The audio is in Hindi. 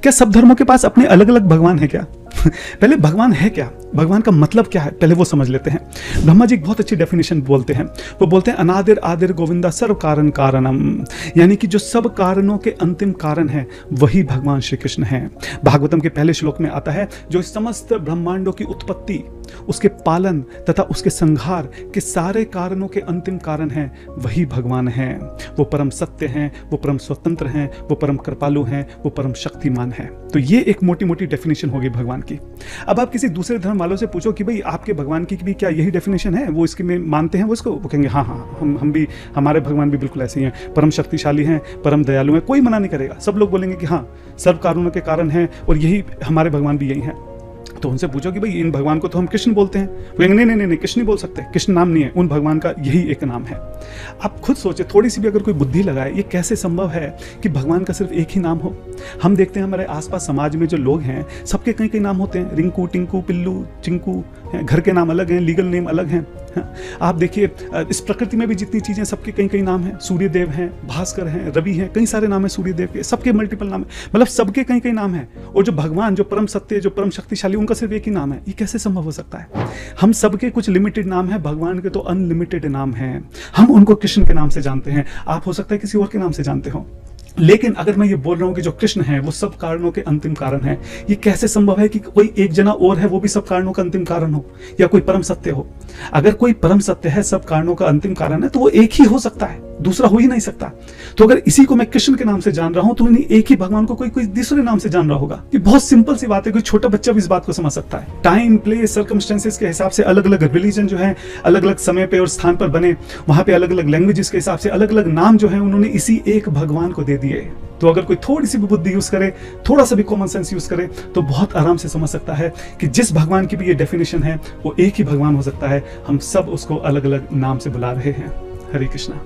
क्या सब धर्मों के पास अपने अलग अलग भगवान है क्या? पहले भगवान है क्या, भगवान का मतलब क्या है, पहले वो समझ लेते हैं। ब्रह्मा जी एक बहुत अच्छी डेफिनेशन बोलते हैं। वो बोलते हैं अनादिर आदिर गोविंदा सर्व कारण कारणम, यानी कि जो सब कारणों के अंतिम कारण है वही भगवान श्री कृष्ण है। भागवतम के पहले श्लोक में आता है जो समस्त ब्रह्मांडों की उत्पत्ति, उसके पालन तथा उसके संहार के सारे कारणों के अंतिम कारण है वही भगवान है। वो परम सत्य हैं, वो परम स्वतंत्र हैं, वो परम कृपालु हैं, वो परम शक्तिमान है। तो ये एक मोटी मोटी डेफिनेशन होगी भगवान की। अब आप किसी दूसरे धर्म वालों से पूछो कि भाई आपके भगवान की भी क्या यही डेफिनेशन है, वो इसके में मानते हैं वो इसको, वो कहेंगे हाँ हाँ हम भी, हमारे भगवान भी बिल्कुल ऐसे ही हैं, परम शक्तिशाली हैं, परम दयालु हैं, कोई मना नहीं करेगा। सब लोग बोलेंगे कि हाँ सर्व कारणों के कारण हैं और यही हमारे भगवान भी यही हैं। तो उनसे पूछो कि भाई इन भगवान को तो हम कृष्ण बोलते हैं, वो कहेंगे नहीं नहीं नहीं कृष्ण नहीं बोल सकते, कृष्ण नाम नहीं है, उन भगवान का यही एक नाम है। आप खुद सोचे, थोड़ी सी भी अगर कोई बुद्धि लगाए, ये कैसे संभव है कि भगवान का सिर्फ एक ही नाम हो? हम देखते हैं हमारे आसपास समाज में जो लोग हैं सबके कई कई नाम होते हैं, रिंकू, टिंकू, पिल्लू, चिंकू, घर के नाम अलग हैं, लीगल नेम अलग हैं। आप देखिए इस प्रकृति में भी जितनी चीजें सबके कई कई नाम हैं, सूर्य देव हैं, भास्कर हैं, रवि हैं, कई सारे नाम हैं सूर्य देव के, सबके मल्टीपल नाम है, मतलब सबके कई कई नाम हैं। और जो भगवान, जो परम सत्य, जो परम शक्तिशाली, उनका सिर्फ एक ही नाम है। ये कैसे संभव हो सकता है? हम सबके कुछ लिमिटेड नाम है, भगवान के तो अनलिमिटेड नाम हैं। हम उनको कृष्ण के नाम से जानते हैं, आप हो सकता है किसी और के नाम से जानते हो। लेकिन अगर मैं ये बोल रहा हूं कि जो कृष्ण है वो सब कारणों के अंतिम कारण है, ये कैसे संभव है कि कोई एक जना और है वो भी सब कारणों का अंतिम कारण हो, या कोई परम सत्य हो? अगर कोई परम सत्य है, सब कारणों का अंतिम कारण है, तो वो एक ही हो सकता है, दूसरा हो ही नहीं सकता। तो अगर इसी को मैं कृष्ण के नाम से जान रहा हूं तो एक ही भगवान को कोई दूसरे नाम से जान रहा होगा। ये बहुत सिंपल सी बात है, कोई छोटा बच्चा भी इस बात को समझ सकता है। टाइम, प्लेस, सर्कमस्टेंसेस के हिसाब से अलग अलग रिलीजन जो है अलग अलग समय पे और स्थान पर बने, वहां पे अलग अलग लैंग्वेजेस के हिसाब से अलग अलग नाम जो है उन्होंने इसी एक भगवान को दे दिए। तो अगर कोई थोड़ी सी भी बुद्धि यूज करे, थोड़ा सा भी कॉमन सेंस यूज करे, तो बहुत आराम से समझ सकता है कि जिस भगवान की भी ये डेफिनेशन है वो एक ही भगवान हो सकता है। हम सब उसको अलग अलग नाम से बुला रहे हैं। हरे कृष्णा।